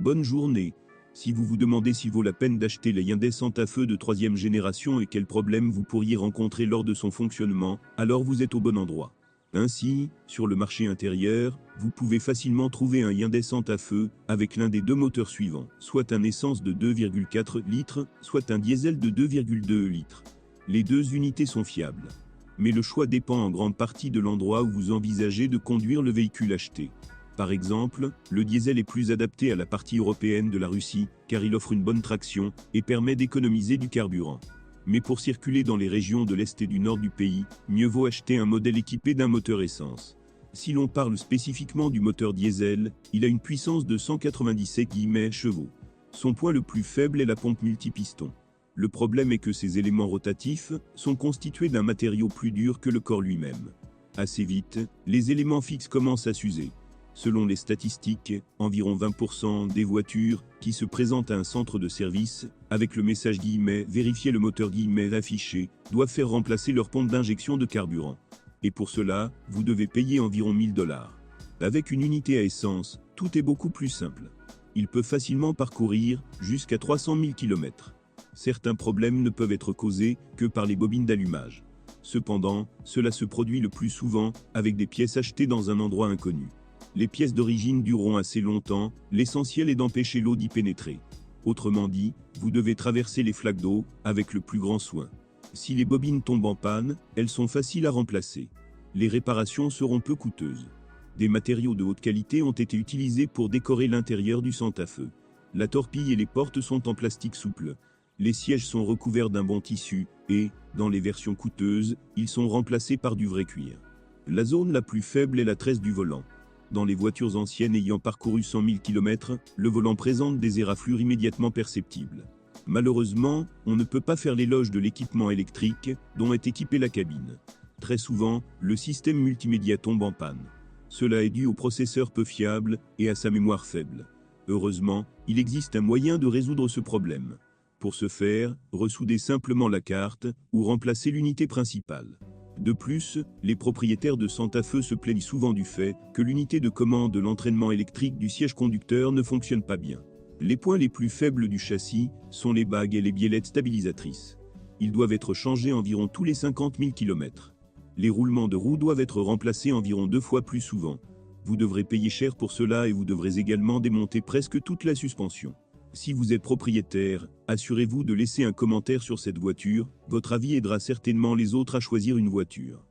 Bonne journée. Si vous vous demandez s'il vaut la peine d'acheter la Hyundai Santa Fe de 3e génération et quels problèmes vous pourriez rencontrer lors de son fonctionnement, alors vous êtes au bon endroit. Ainsi, sur le marché intérieur, vous pouvez facilement trouver un Hyundai Santa Fe avec l'un des deux moteurs suivants, soit un essence de 2,4 litres, soit un diesel de 2,2 litres. Les deux unités sont fiables. Mais le choix dépend en grande partie de l'endroit où vous envisagez de conduire le véhicule acheté. Par exemple, le diesel est plus adapté à la partie européenne de la Russie, car il offre une bonne traction et permet d'économiser du carburant. Mais pour circuler dans les régions de l'Est et du Nord du pays, mieux vaut acheter un modèle équipé d'un moteur essence. Si l'on parle spécifiquement du moteur diesel, il a une puissance de 197 chevaux. Son point le plus faible est la pompe multipiston. Le problème est que ces éléments rotatifs sont constitués d'un matériau plus dur que le corps lui-même. Assez vite, les éléments fixes commencent à s'user. Selon les statistiques, environ 20% des voitures qui se présentent à un centre de service, avec le message « vérifier le moteur » affiché, doivent faire remplacer leur pompe d'injection de carburant. Et pour cela, vous devez payer environ 1000 $. Avec une unité à essence, tout est beaucoup plus simple. Il peut facilement parcourir jusqu'à 300 000 km. Certains problèmes ne peuvent être causés que par les bobines d'allumage. Cependant, cela se produit le plus souvent avec des pièces achetées dans un endroit inconnu. Les pièces d'origine dureront assez longtemps, l'essentiel est d'empêcher l'eau d'y pénétrer. Autrement dit, vous devez traverser les flaques d'eau avec le plus grand soin. Si les bobines tombent en panne, elles sont faciles à remplacer. Les réparations seront peu coûteuses. Des matériaux de haute qualité ont été utilisés pour décorer l'intérieur du Santa Fe. La torpille et les portes sont en plastique souple. Les sièges sont recouverts d'un bon tissu et, dans les versions coûteuses, ils sont remplacés par du vrai cuir. La zone la plus faible est la tresse du volant. Dans les voitures anciennes ayant parcouru 100 000 km, le volant présente des éraflures immédiatement perceptibles. Malheureusement, on ne peut pas faire l'éloge de l'équipement électrique dont est équipée la cabine. Très souvent, le système multimédia tombe en panne. Cela est dû au processeur peu fiable et à sa mémoire faible. Heureusement, il existe un moyen de résoudre ce problème. Pour ce faire, ressoudez simplement la carte ou remplacez l'unité principale. De plus, les propriétaires de Santa Fe se plaignent souvent du fait que l'unité de commande de l'entraînement électrique du siège conducteur ne fonctionne pas bien. Les points les plus faibles du châssis sont les bagues et les biellettes stabilisatrices. Ils doivent être changés environ tous les 50 000 km. Les roulements de roues doivent être remplacés environ 2 fois plus souvent. Vous devrez payer cher pour cela et vous devrez également démonter presque toute la suspension. Si vous êtes propriétaire, assurez-vous de laisser un commentaire sur cette voiture, votre avis aidera certainement les autres à choisir une voiture.